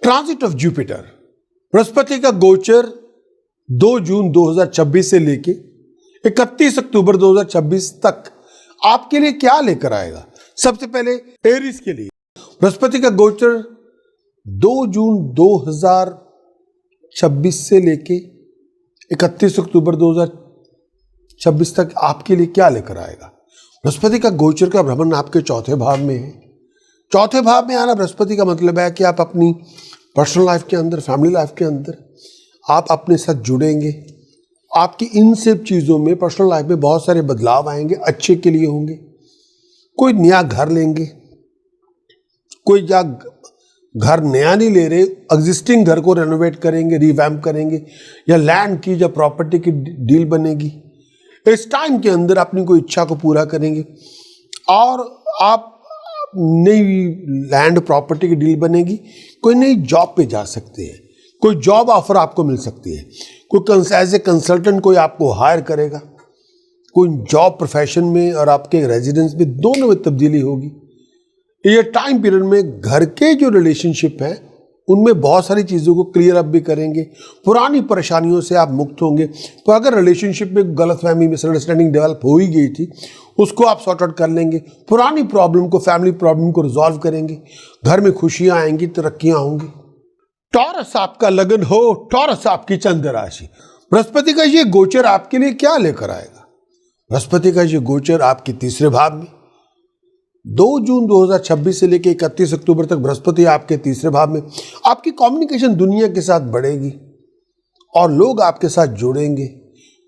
Transit of Jupiter, Brihaspati का गोचर 2 जून 2026 से लेके 31 अक्टूबर 2026 तक आपके लिए क्या लेकर आएगा। सबसे पहले एरीज के लिए बृहस्पति का गोचर 2 जून 2026 से लेके 31 अक्टूबर 2026 तक आपके लिए क्या लेकर आएगा। बृहस्पति का गोचर का भ्रमण आपके चौथे भाव में है। चौथे भाव में आना बृहस्पति का मतलब है कि आप अपनी पर्सनल लाइफ के अंदर, फैमिली लाइफ के अंदर आप अपने साथ जुड़ेंगे। आपकी इन सब चीज़ों में, पर्सनल लाइफ में बहुत सारे बदलाव आएंगे, अच्छे के लिए होंगे। कोई नया घर लेंगे, कोई या घर नया नहीं ले रहे, एग्जिस्टिंग घर को रेनोवेट करेंगे, रिवैम्प करेंगे, या लैंड की या प्रॉपर्टी की डील बनेगी। इस टाइम के अंदर अपनी कोई इच्छा को पूरा करेंगे और आप नई लैंड प्रॉपर्टी की डील बनेगी। कोई नई जॉब पे जा सकते हैं, कोई जॉब ऑफर आपको मिल सकती है, कोई एज ए कंसल्टेंट कोई आपको हायर करेगा, कोई जॉब प्रोफेशन में और आपके रेजिडेंस में दोनों में तब्दीली होगी। ये टाइम पीरियड में घर के जो रिलेशनशिप हैं उनमें बहुत सारी चीज़ों को क्लियर अप भी करेंगे। पुरानी परेशानियों से आप मुक्त होंगे। तो अगर रिलेशनशिप में गलतफहमी, मिसअंडरस्टैंडिंग डेवलप हो ही गई थी, उसको आप सॉर्ट आउट कर लेंगे। पुरानी प्रॉब्लम को, फैमिली प्रॉब्लम को रिजॉल्व करेंगे। घर में खुशियां आएंगी, तरक्कियां होंगी। टॉरस आपका लगन हो, टॉरस आपकी चंद्र राशि। बृहस्पति का ये गोचर आपके लिए क्या लेकर आएगा। बृहस्पति का ये गोचर आपके तीसरे भाव में 2 जून 2026 से लेकर 31 अक्टूबर तक बृहस्पति आपके तीसरे भाव में। आपकी कम्युनिकेशन दुनिया के साथ बढ़ेगी और लोग आपके साथ जुड़ेंगे।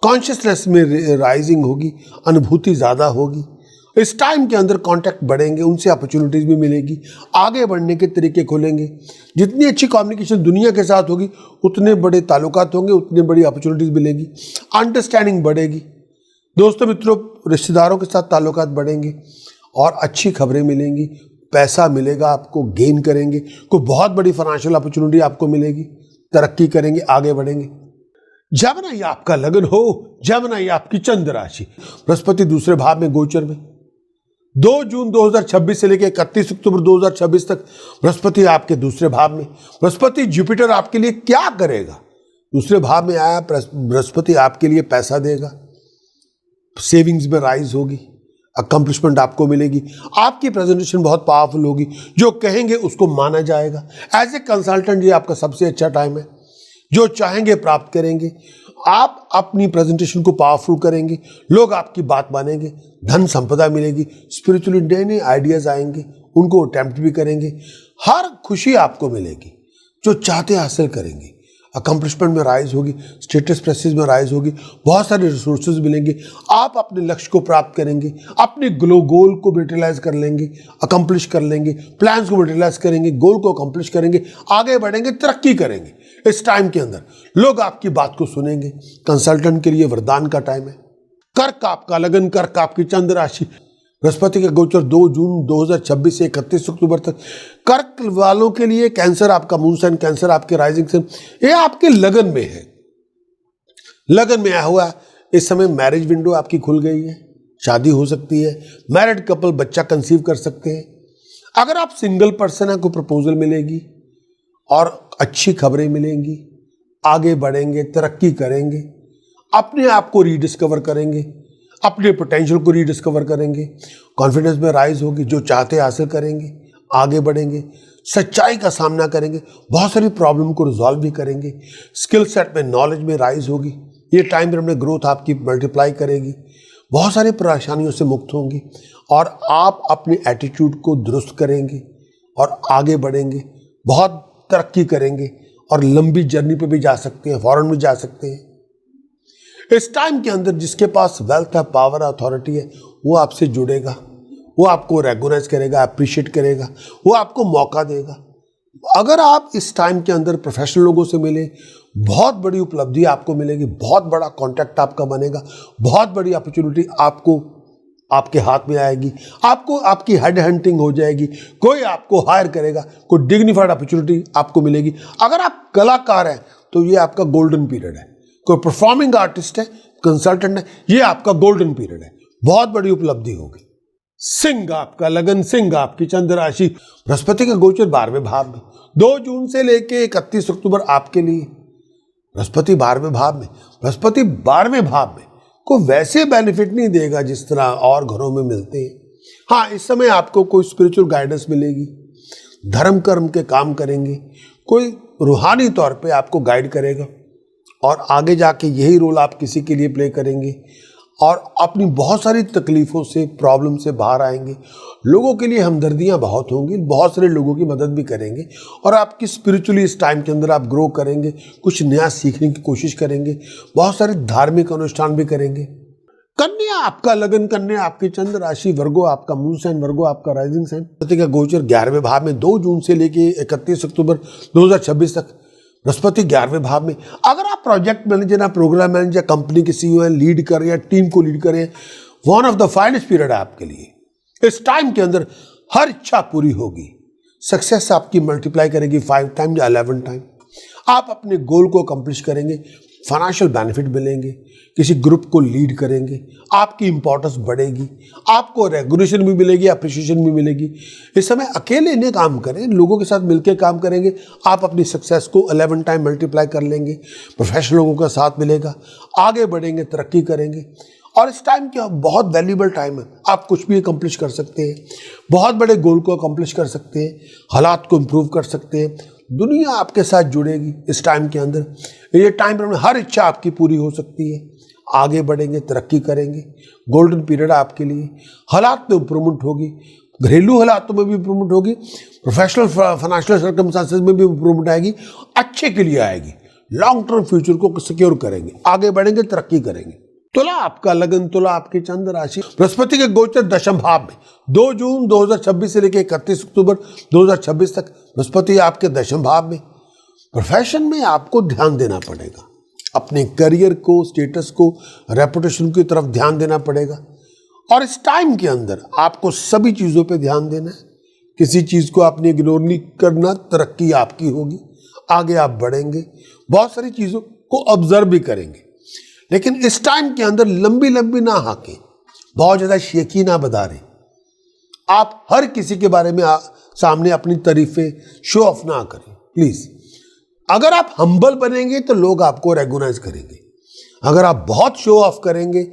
कॉन्शियसनेस में राइजिंग होगी, अनुभूति ज़्यादा होगी। इस टाइम के अंदर कांटेक्ट बढ़ेंगे, उनसे अपॉर्चुनिटीज़ भी मिलेगी, आगे बढ़ने के तरीके खुलेंगे। जितनी अच्छी कम्युनिकेशन दुनिया के साथ होगी उतने बड़े ताल्लुकात होंगे, उतनी बड़ी अपॉर्चुनिटीज़ मिलेगी, अंडरस्टैंडिंग बढ़ेगी। दोस्तों मित्रों, रिश्तेदारों के साथ ताल्लुकात बढ़ेंगे और अच्छी खबरें मिलेंगी। पैसा मिलेगा, आपको गेन करेंगे, कोई बहुत बड़ी फाइनेंशियल अपॉर्चुनिटी आपको मिलेगी, तरक्की करेंगे, आगे बढ़ेंगे। जमनाई आपका लगन हो, जमनाई आपकी चंद्र राशि। बृहस्पति दूसरे भाव में गोचर में 2 जून 2026 से लेकर 31 अक्टूबर 2026 तक बृहस्पति आपके दूसरे भाव में। बृहस्पति जुपिटर आपके लिए क्या करेगा। दूसरे भाव में आया बृहस्पति आपके लिए पैसा देगा, सेविंग्स में राइज होगी, अकम्पलिशमेंट आपको मिलेगी। आपकी प्रेजेंटेशन बहुत पावरफुल होगी, जो कहेंगे उसको माना जाएगा। एज ए कंसल्टेंट ये आपका सबसे अच्छा टाइम है। जो चाहेंगे प्राप्त करेंगे। आप अपनी प्रेजेंटेशन को पावरफुल करेंगे, लोग आपकी बात मानेंगे, धन संपदा मिलेगी, स्पिरिचुअली नए नए आइडियाज आएंगे, उनको अटेम्प्ट भी करेंगे। हर खुशी आपको मिलेगी, जो चाहते हासिल करेंगे। अकम्पलिशमेंट में राइज होगी, स्टेटस प्रेस्टीज में राइज होगी, बहुत सारे रिसोर्सेज मिलेंगे। आप अपने लक्ष्य को प्राप्त करेंगे, अपने गोल को मटेरियलाइज कर लेंगे, अकम्पलिश कर लेंगे, प्लान्स को मटेरियलाइज करेंगे, गोल को अकम्पलिश करेंगे, आगे बढ़ेंगे, तरक्की करेंगे। इस टाइम के अंदर लोग आपकी बात को सुनेंगे। कंसल्टेंट के लिए वरदान का टाइम है। कर्क आपका लगन, कर्क आपकी चंद्र राशि। बृहस्पति का गोचर 2 जून 2026 से 31 अक्टूबर तक। कर्क वालों के लिए कैंसर आपका मून साइन, कैंसर आपके राइजिंग साइन, ये आपके लगन में है। लगन में आया हुआ इस समय मैरिज विंडो आपकी खुल गई है, शादी हो सकती है। मैरिड कपल बच्चा कंसीव कर सकते हैं। अगर आप सिंगल पर्सन है, को प्रपोजल मिलेगी और अच्छी खबरें मिलेंगी, आगे बढ़ेंगे, तरक्की करेंगे, अपने आप को रीडिस्कवर करेंगे, अपने पोटेंशियल को रीडिस्कवर करेंगे, कॉन्फिडेंस में राइज होगी, जो चाहते हासिल करेंगे, आगे बढ़ेंगे, सच्चाई का सामना करेंगे, बहुत सारी प्रॉब्लम को रिजॉल्व भी करेंगे, स्किल सेट में, नॉलेज में राइज होगी। ये टाइम पीरियड में ग्रोथ आपकी मल्टीप्लाई करेगी, बहुत सारी परेशानियों से मुक्त होंगी और आप अपने एटीट्यूड को दुरुस्त करेंगे और आगे बढ़ेंगे, बहुत तरक्की करेंगे और लंबी जर्नी पे भी जा सकते हैं, फॉरेन में जा सकते हैं। इस टाइम के अंदर जिसके पास वेल्थ है, पावर, अथॉरिटी है, वो आपसे जुड़ेगा, वो आपको रेगुनाइज करेगा, अप्रिशिएट करेगा, वो आपको मौका देगा। अगर आप इस टाइम के अंदर प्रोफेशनल लोगों से मिले, बहुत बड़ी उपलब्धि आपको मिलेगी, बहुत बड़ा कॉन्टैक्ट आपका बनेगा, बहुत बड़ी अपॉर्चुनिटी आपको आपके हाथ में आएगी। आपको आपकी हेड हंटिंग हो जाएगी, कोई आपको हायर करेगा, कोई डिग्निफाइड अपॉर्चुनिटी आपको मिलेगी। अगर आप कलाकार हैं तो ये आपका गोल्डन पीरियड है। कोई परफॉर्मिंग आर्टिस्ट है, कंसल्टेंट है, ये आपका गोल्डन पीरियड है, बहुत बड़ी उपलब्धि होगी। सिंह आपका लगन, सिंह आपकी चंद्र राशि। बृहस्पति का गोचर 12वें भाव में 2 जून से लेके 31 अक्टूबर आपके लिए। बृहस्पति 12वें भाव में, बृहस्पति 12वें भाव में को वैसे बेनिफिट नहीं देगा जिस तरह और घरों में मिलते हैं। हाँ, इस समय आपको कोई स्पिरिचुअल गाइडेंस मिलेगी, धर्म कर्म के काम करेंगे, कोई रूहानी तौर पे आपको गाइड करेगा और आगे जाके यही रोल आप किसी के लिए प्ले करेंगे और अपनी बहुत सारी तकलीफ़ों से, प्रॉब्लम से बाहर आएंगे। लोगों के लिए हमदर्दियाँ बहुत होंगी, बहुत सारे लोगों की मदद भी करेंगे और आपकी स्पिरिचुअली इस टाइम के अंदर आप ग्रो करेंगे, कुछ नया सीखने की कोशिश करेंगे, बहुत सारे धार्मिक अनुष्ठान भी करेंगे। कन्या आपका लगन, कन्या आपकी चंद्र राशि, वर्गो आपका मून साइन, वर्गो आपका राइजिंग साइन। बृहस्पति का गोचर 11वें भाव में 2 जून से लेके 31 अक्टूबर 2026 तक। बृहस्पति 11वें भाव में। अगर आप प्रोजेक्ट मैनेजर या प्रोग्राम मैनेजर, कंपनी के सीईओ हैं, लीड कर रहे हैं, टीम को लीड कर रहे हैं, one of the finest period है आपके लिए। इस टाइम के अंदर हर इच्छा पूरी होगी, सक्सेस आपकी मल्टीप्लाई करेगी 5 टाइम या 11 टाइम। आप अपने गोल को अकम्प्लिश करेंगे, फाइनेंशियल बेनिफिट मिलेंगे, किसी ग्रुप को लीड करेंगे, आपकी इंपॉर्टेंस बढ़ेगी, आपको रेगुलेशन भी मिलेगी, अप्रिशिएशन भी मिलेगी। इस समय अकेले नहीं काम करें, लोगों के साथ मिलकर काम करेंगे, आप अपनी सक्सेस को 11 टाइम मल्टीप्लाई कर लेंगे। प्रोफेशनल लोगों का साथ मिलेगा, आगे बढ़ेंगे, तरक्की करेंगे। और इस टाइम क्या बहुत वैल्यूबल टाइम है, आप कुछ भी अकम्प्लिश कर सकते हैं, बहुत बड़े गोल को अकम्प्लिश कर सकते हैं, हालात को इम्प्रूव कर सकते हैं, दुनिया आपके साथ जुड़ेगी। इस टाइम के अंदर ये टाइम पर हर इच्छा आपकी पूरी हो सकती है, आगे बढ़ेंगे, तरक्की करेंगे। गोल्डन पीरियड आपके लिए, हालात में इम्प्रूवमेंट होगी, घरेलू हालातों में भी इम्प्रूवमेंट होगी, प्रोफेशनल फाइनेंशियल सर्कमस्टांसेस में भी इम्प्रूवमेंट आएगी, अच्छे के लिए आएगी। लॉन्ग टर्म फ्यूचर को सिक्योर करेंगे, आगे बढ़ेंगे, तरक्की करेंगे। तुला आपका लगन, तुला आपकी चंद्र राशि। बृहस्पति के गोचर 10वें भाव में 2 जून 2026 से लेकर 31 अक्टूबर 2026 तक। बृहस्पति आपके 10वें भाव में। प्रोफेशन में आपको ध्यान देना पड़ेगा, अपने करियर को, स्टेटस को, रेपुटेशन की तरफ ध्यान देना पड़ेगा। और इस टाइम के अंदर आपको सभी चीज़ों पे ध्यान देना है, किसी चीज़ को आपने इग्नोर नहीं करना। तरक्की आपकी होगी, आगे आप बढ़ेंगे, बहुत सारी चीज़ों को ऑब्जर्व भी करेंगे। लेकिन इस टाइम के अंदर लंबी लंबी ना हाकें, बहुत ज़्यादा शेखी ना बदारें। आप हर किसी के बारे में सामने अपनी तारीफें शो ऑफ ना करें प्लीज़। अगर आप हम्बल बनेंगे तो लोग आपको रेगुनाइज करेंगे। अगर आप बहुत शो ऑफ करेंगे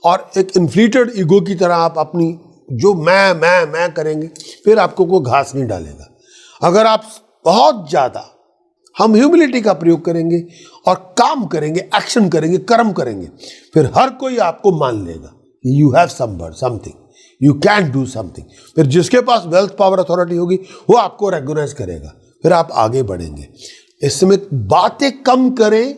और एक इन्फ्लेटेड ईगो की तरह आप अपनी जो मैं करेंगे, फिर आपको कोई घास नहीं डालेगा। अगर आप बहुत ज़्यादा हम ह्यूमिलिटी का प्रयोग करेंगे और काम करेंगे, एक्शन करेंगे, कर्म करेंगे, फिर हर कोई आपको मान लेगा you have something, you can do something. फिर जिसके पास वेल्थ, पावर, अथॉरिटी होगी वो आपको रेगुनाइज करेगा, फिर आप आगे बढ़ेंगे। इस समय बातें कम करें,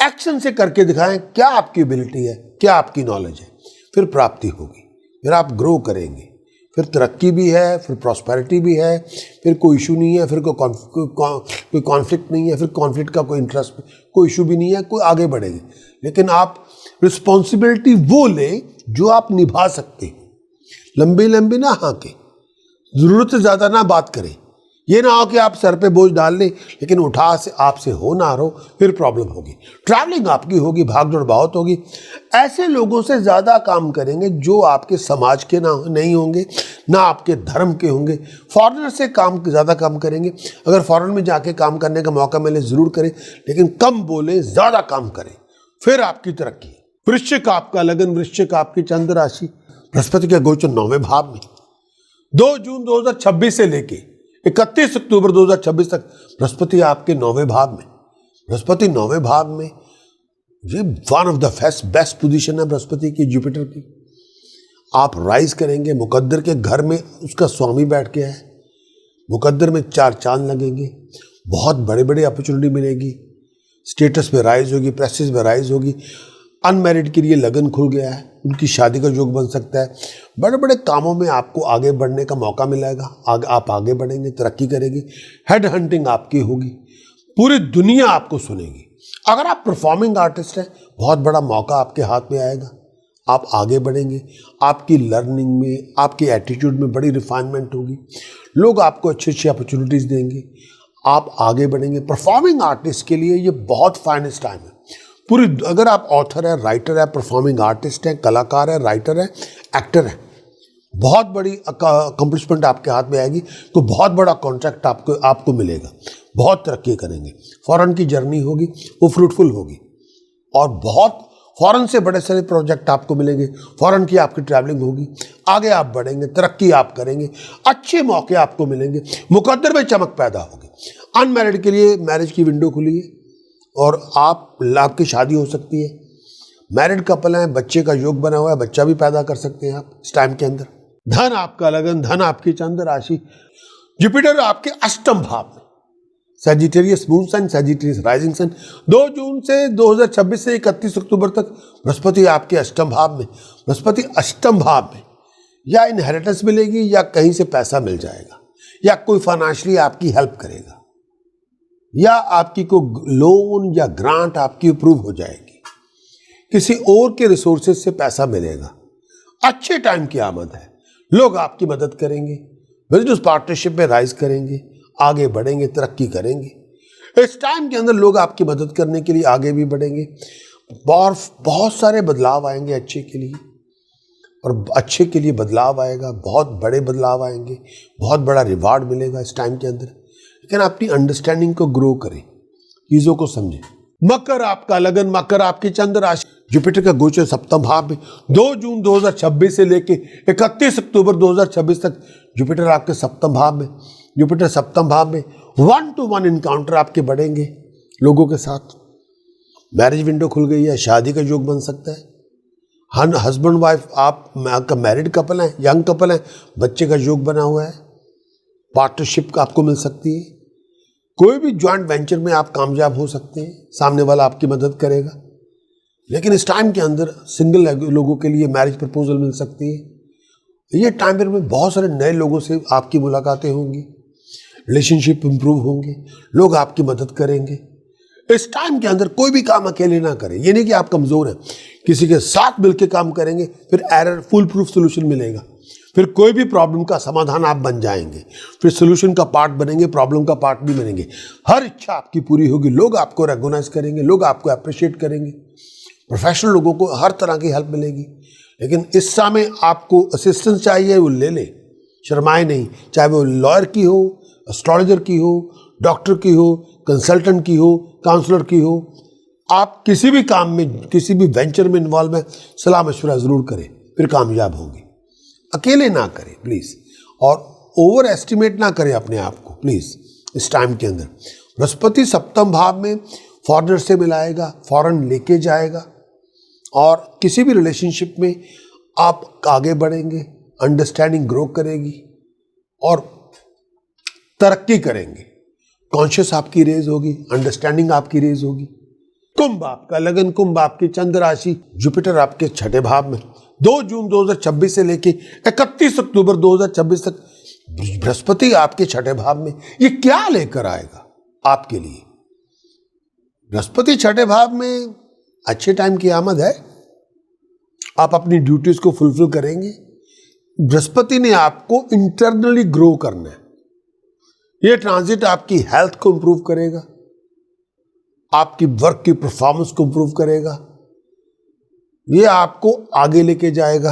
एक्शन से करके दिखाएं क्या आपकी एबिलिटी है, क्या आपकी नॉलेज है, फिर प्राप्ति होगी, फिर आप ग्रो करेंगे, फिर तरक्की भी है, फिर प्रॉस्पेरिटी भी है, फिर कोई इशू नहीं है, फिर कोई कॉन्फ्लिक्ट नहीं है, फिर कॉन्फ्लिक्ट का कोई इंटरेस्ट, कोई इशू भी नहीं है, कोई आगे बढ़ेंगे। लेकिन आप रिस्पॉन्सिबिलिटी वो लें जो आप निभा सकते हैं। लंबी लंबी ना हाँके, ज़रूरत से ज़्यादा ना बात करें। ये ना हो कि आप सर पे बोझ डाल लें लेकिन उठा से आपसे हो ना हो, फिर प्रॉब्लम होगी। ट्रैवलिंग आपकी होगी, भाग दौड़ बहुत होगी। ऐसे लोगों से ज़्यादा काम करेंगे जो आपके समाज के ना नहीं होंगे, ना आपके धर्म के होंगे। फॉरेनर से ज़्यादा काम करेंगे। अगर फॉरेन में जाके काम करने का मौका मिले ज़रूर करें, लेकिन कम बोलें, ज़्यादा काम करें, फिर आपकी तरक्की। वृश्चिक आपका लगन, वृश्चिक आपकी चंद्र राशि। बृहस्पति का गोचर 9वें भाव में 2 जून 2026 से लेके 31 अक्टूबर 2026 तक। बृहस्पति आपके 9वें भाव में। बृहस्पति 9वें भाव में, ये one of the best position है बृहस्पति की, जुपिटर की। आप राइज करेंगे, मुकद्दर के घर में उसका स्वामी बैठ के है, मुकद्दर में 4 चांद लगेंगे, बहुत बड़े बड़े अपॉर्चुनिटी मिलेगी, स्टेटस में राइज होगी, प्रेस्टीज में राइज होगी। अनमैरिड के लिए लगन खुल गया है, उनकी शादी का योग बन सकता है। बड़े बड़े कामों में आपको आगे बढ़ने का मौका मिलेगा, आप आगे बढ़ेंगे, तरक्की करेंगे। हेड हंटिंग आपकी होगी, पूरी दुनिया आपको सुनेगी। अगर आप परफॉर्मिंग आर्टिस्ट हैं, बहुत बड़ा मौका आपके हाथ में आएगा, आप आगे बढ़ेंगे। आपकी लर्निंग में, आपके एटीट्यूड में बड़ी रिफाइनमेंट होगी, लोग आपको अच्छी अच्छी अपॉर्चुनिटीज़ देंगे, आप आगे बढ़ेंगे। परफॉर्मिंग आर्टिस्ट के लिए ये बहुत फाइनेस्ट टाइम है। पूरी, अगर आप ऑथर है, राइटर है, परफॉर्मिंग आर्टिस्ट है, कलाकार है, राइटर है, एक्टर है, बहुत बड़ी अकम्पलिशमेंट आपके हाथ में आएगी, तो बहुत बड़ा कॉन्ट्रैक्ट आपको मिलेगा, बहुत तरक्की करेंगे, फॉरेन की जर्नी होगी वो फ्रूटफुल होगी, और बहुत फॉरेन से बड़े सारे प्रोजेक्ट आपको मिलेंगे, फॉरेन की आपकी ट्रैवलिंग होगी, आगे आप बढ़ेंगे, तरक्की आप करेंगे, अच्छे मौके आपको मिलेंगे, मुकद्दर में चमक पैदा होगी। अनमैरिड के लिए मैरिज की विंडो खुली है और आपकी शादी हो सकती है। मैरिड कपल हैं, बच्चे का योग बना हुआ है, बच्चा भी पैदा कर सकते हैं आप इस टाइम के अंदर। धन आपका लगन, धन आपकी चंद्र राशि, जुपिटर आपके अष्टम भाव में, Sagittarius moon sign, Sagittarius rising sign. 2 जून से 2026 से 31 अक्टूबर तक बृहस्पति आपके अष्टम भाव में। बृहस्पति अष्टम भाव में या इनहेरिटेंस मिलेगी, या कहीं से पैसा मिल जाएगा, या कोई फाइनेंशियली आपकी हेल्प करेगा, या आपकी कोई लोन या ग्रांट आपकी अप्रूव हो जाएगी, किसी और के रिसोर्सेज से पैसा मिलेगा। अच्छे टाइम की आमद है, लोग आपकी मदद करेंगे, बिजनेस पार्टनरशिप में राइज करेंगे, आगे बढ़ेंगे, तरक्की करेंगे। इस टाइम के अंदर लोग आपकी मदद करने के लिए आगे भी बढ़ेंगे, बहुत सारे बदलाव आएंगे अच्छे के लिए, और अच्छे के लिए बदलाव आएगा, बहुत बड़े बदलाव आएंगे, बहुत बड़ा रिवार्ड मिलेगा इस टाइम के अंदर। लेकिन अपनी अंडरस्टैंडिंग को ग्रो करें, चीज़ों को समझें। मकर आपका लगन, मकर आपकी चंद्र राशि, जुपिटर का गोचर सप्तम भाव में। 2 जून 2026 से लेके 31 अक्टूबर 2026 तक जुपिटर आपके सप्तम भाव में। जुपिटर सप्तम भाव में 1-to-1 इनकाउंटर आपके बढ़ेंगे लोगों के साथ। मैरिज विंडो खुल गई है, शादी का योग बन सकता है। हस्बैंड वाइफ आपका मैरिड कपल है, यंग कपल है, बच्चे का योग बना हुआ है, पार्टनरशिप आपको मिल सकती है। कोई भी ज्वाइंट वेंचर में आप कामयाब हो सकते हैं, सामने वाला आपकी मदद करेगा। लेकिन इस टाइम के अंदर सिंगल लोगों के लिए मैरिज प्रपोजल मिल सकती है। ये टाइम पीरियड में बहुत सारे नए लोगों से आपकी मुलाकातें होंगी, रिलेशनशिप इंप्रूव होंगे, लोग आपकी मदद करेंगे। इस टाइम के अंदर कोई भी काम अकेले ना करें। ये नहीं कि आप कमज़ोर हैं, किसी के साथ मिलकर काम करेंगे, फिर एरर फुल प्रूफ सोल्यूशन मिलेगा, फिर कोई भी प्रॉब्लम का समाधान आप बन जाएंगे, फिर सोल्यूशन का पार्ट बनेंगे, प्रॉब्लम का पार्ट भी बनेंगे। हर इच्छा आपकी पूरी होगी, लोग आपको रेगोनाइज करेंगे, लोग आपको अप्रिशिएट करेंगे, प्रोफेशनल लोगों को हर तरह की हेल्प मिलेगी। लेकिन इस समय आपको असिस्टेंस चाहिए, वो ले ले, शर्माए नहीं, चाहे वो लॉयर की हो, एस्ट्रोलॉजर की हो, डॉक्टर की हो, कंसल्टेंट की हो, काउंसलर की हो। आप किसी भी काम में, किसी भी वेंचर में इन्वॉल्व है, सलाह मशवरा ज़रूर करें, फिर कामयाब होंगे। अकेले ना करें प्लीज़, और ओवर एस्टिमेट ना करें अपने आप को प्लीज़। इस टाइम के अंदर बृहस्पति सप्तम भाव में फॉरेनर से मिलाएगा, फॉरेन लेके जाएगा, और किसी भी रिलेशनशिप में आप आगे बढ़ेंगे, अंडरस्टैंडिंग ग्रो करेगी और तरक्की करेंगे। कॉन्शियस आपकी रेज होगी, अंडरस्टैंडिंग आपकी रेज होगी। कुंभ आपका लगन, कुंभ आपकी चंद्र राशि, जुपिटर आपके छठे भाव में। 2 जून 2026 से लेके 31 अक्टूबर 2026 तक बृहस्पति आपके छठे भाव में। ये क्या लेकर आएगा आपके लिए? बृहस्पति छठे भाव में अच्छे टाइम की आमद है, आप अपनी ड्यूटीज को फुलफिल करेंगे। बृहस्पति ने आपको इंटरनली ग्रो करना है। ये ट्रांजिट आपकी हेल्थ को इंप्रूव करेगा, आपकी वर्क की परफॉर्मेंस को इंप्रूव करेगा, ये आपको आगे लेके जाएगा।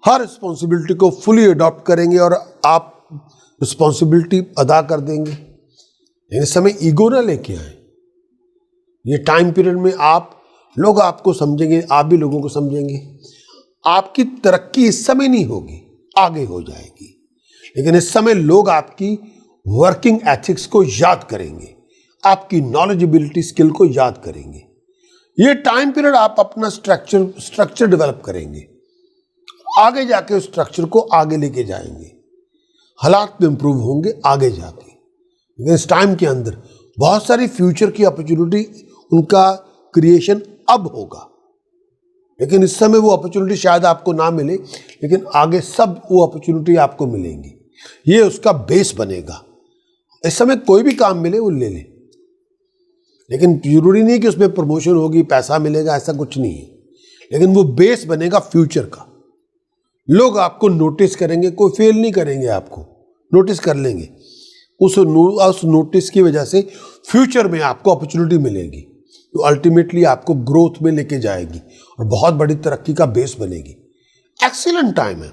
हर रिस्पॉन्सिबिलिटी को फुली अडॉप्ट करेंगे और आप रिस्पॉन्सिबिलिटी अदा कर देंगे। लेकिन इस समय ईगो ना लेके आए। ये टाइम पीरियड में लोग आपको समझेंगे, आप भी लोगों को समझेंगे। आपकी तरक्की इस समय नहीं होगी, आगे हो जाएगी। लेकिन इस समय लोग आपकी वर्किंग एथिक्स को याद करेंगे, आपकी नॉलेजेबिलिटी स्किल को याद करेंगे। ये टाइम पीरियड आप अपना स्ट्रक्चर डेवलप करेंगे, आगे जाके उस स्ट्रक्चर को आगे लेके जाएंगे, हालात में इंप्रूव होंगे आगे जाके। लेकिन इस टाइम के अंदर बहुत सारी फ्यूचर की अपॉर्चुनिटी, उनका क्रिएशन अब होगा। लेकिन इस समय वो अपॉर्चुनिटी शायद आपको ना मिले, लेकिन आगे सब वो अपॉर्चुनिटी आपको मिलेंगी। ये उसका बेस बनेगा। इस समय कोई भी काम मिले वो ले ले, लेकिन जरूरी नहीं कि उसमें प्रमोशन होगी, पैसा मिलेगा, ऐसा कुछ नहीं है। लेकिन वो बेस बनेगा फ्यूचर का। लोग आपको नोटिस करेंगे, कोई फेल नहीं करेंगे, आपको नोटिस कर लेंगे। उस नोटिस की वजह से फ्यूचर में आपको अपॉर्चुनिटी मिलेगी, तो अल्टीमेटली आपको ग्रोथ में लेके जाएगी और बहुत बड़ी तरक्की का बेस बनेगी। एक्सीलेंट टाइम है।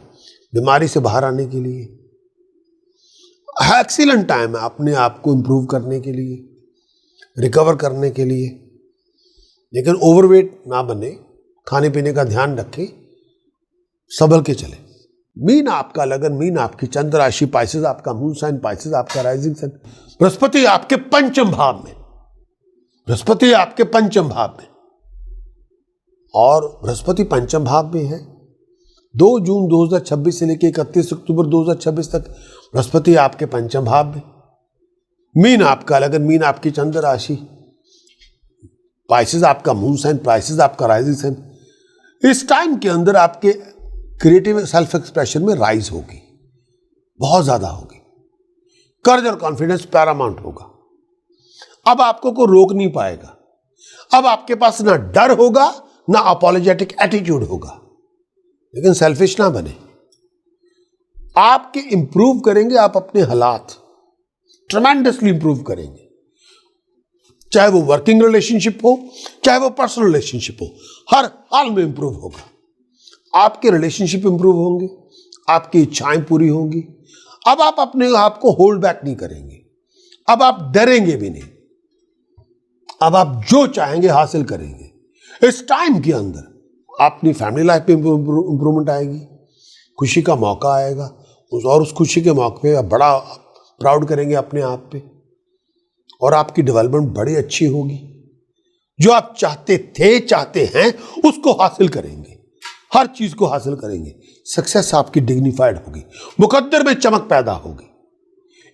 बीमारी से बाहर आने के लिए। एक्सीलेंट टाइम है अपने आप को इम्प्रूव करने के लिए, रिकवर करने के लिए। लेकिन ओवरवेट ना बने, खाने पीने का ध्यान रखें, संभल के चले। मीन आपका लगन, मीन आपकी चंद्र राशि, पाइसेस आपका मून साइन, पाइसेस आपका राइजिंग साइन। बृहस्पति आपके पंचम भाव में, बृहस्पति आपके पंचम भाव में, और बृहस्पति पंचम भाव में है। 2 जून 2026 से लेकर 31 अक्टूबर 2026 तक बृहस्पति आपके पंचम भाव में। मीन आपका लगन, मीन आपकी चंद्र राशि, पाइसेस आपका मून साइन, पाइसेस आपका राइजिंग साइन। इस टाइम के अंदर आपके क्रिएटिव सेल्फ एक्सप्रेशन में राइज होगी, बहुत ज्यादा होगी। कर्ज और कॉन्फिडेंस पैरामाउंट होगा। अब आपको कोई रोक नहीं पाएगा। अब आपके पास ना डर होगा, ना अपॉलोजेटिक एटीट्यूड होगा। लेकिन सेल्फिश ना बने। आपके इंप्रूव करेंगे आप अपने हालात, ट्रेमेंडसली इंप्रूव करेंगे। चाहे वो वर्किंग रिलेशनशिप हो, चाहे वो पर्सनल रिलेशनशिप हो, हर हाल में इंप्रूव होगा। आपके रिलेशनशिप इंप्रूव होंगे, आपकी इच्छाएं पूरी होंगी। अब आप अपने आप को होल्ड बैक नहीं करेंगे। अब आप डरेंगे भी नहीं। अब आप जो चाहेंगे हासिल करेंगे। इस टाइम के अंदर अपनी फैमिली लाइफ में इंप्रूवमेंट आएगी, खुशी का मौका आएगा, और उस खुशी के मौके पे आप बड़ा प्राउड करेंगे अपने आप पे, और आपकी डेवलपमेंट बड़ी अच्छी होगी। जो आप चाहते हैं उसको हासिल करेंगे, हर चीज को हासिल करेंगे। सक्सेस आपकी डिग्निफाइड होगी, मुकद्दर में चमक पैदा होगी,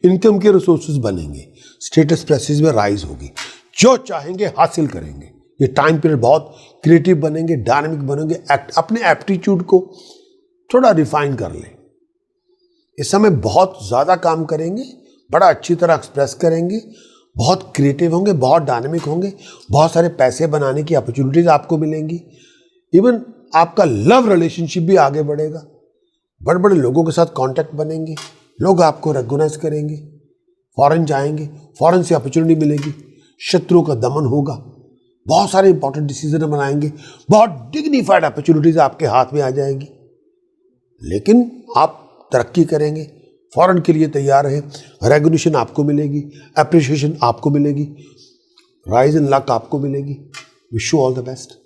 इनकम के रिसोर्सेज बनेंगे, स्टेटस प्रेसेस में राइज होगी। जो चाहेंगे हासिल करेंगे। ये टाइम पीरियड बहुत क्रिएटिव बनेंगे, डायनामिक बनेंगे। अपने एप्टीट्यूड को थोड़ा रिफाइन कर लें। इस समय बहुत ज्यादा काम करेंगे, बड़ा अच्छी तरह एक्सप्रेस करेंगे, बहुत क्रिएटिव होंगे, बहुत डायनामिक होंगे, बहुत सारे पैसे बनाने की अपॉर्चुनिटीज आपको मिलेंगी। इवन आपका लव रिलेशनशिप भी आगे बढ़ेगा। बड़े बड़े लोगों के साथ कांटेक्ट बनेंगे, लोग आपको रिकॉग्नाइज करेंगे, फॉरेन जाएंगे, फॉरेन से अपॉर्चुनिटी मिलेगी, शत्रुओं का दमन होगा, बहुत सारे इंपॉर्टेंट डिसीजन बनाएंगे, बहुत डिग्निफाइड अपॉर्चुनिटीज आपके हाथ में आ जाएगी। लेकिन आप तरक्की करेंगे, फॉरेन के लिए तैयार रहे, रेकग्निशन आपको मिलेगी, अप्रिशिएशन आपको मिलेगी, राइज इन लक आपको मिलेगी। Wish you all the best.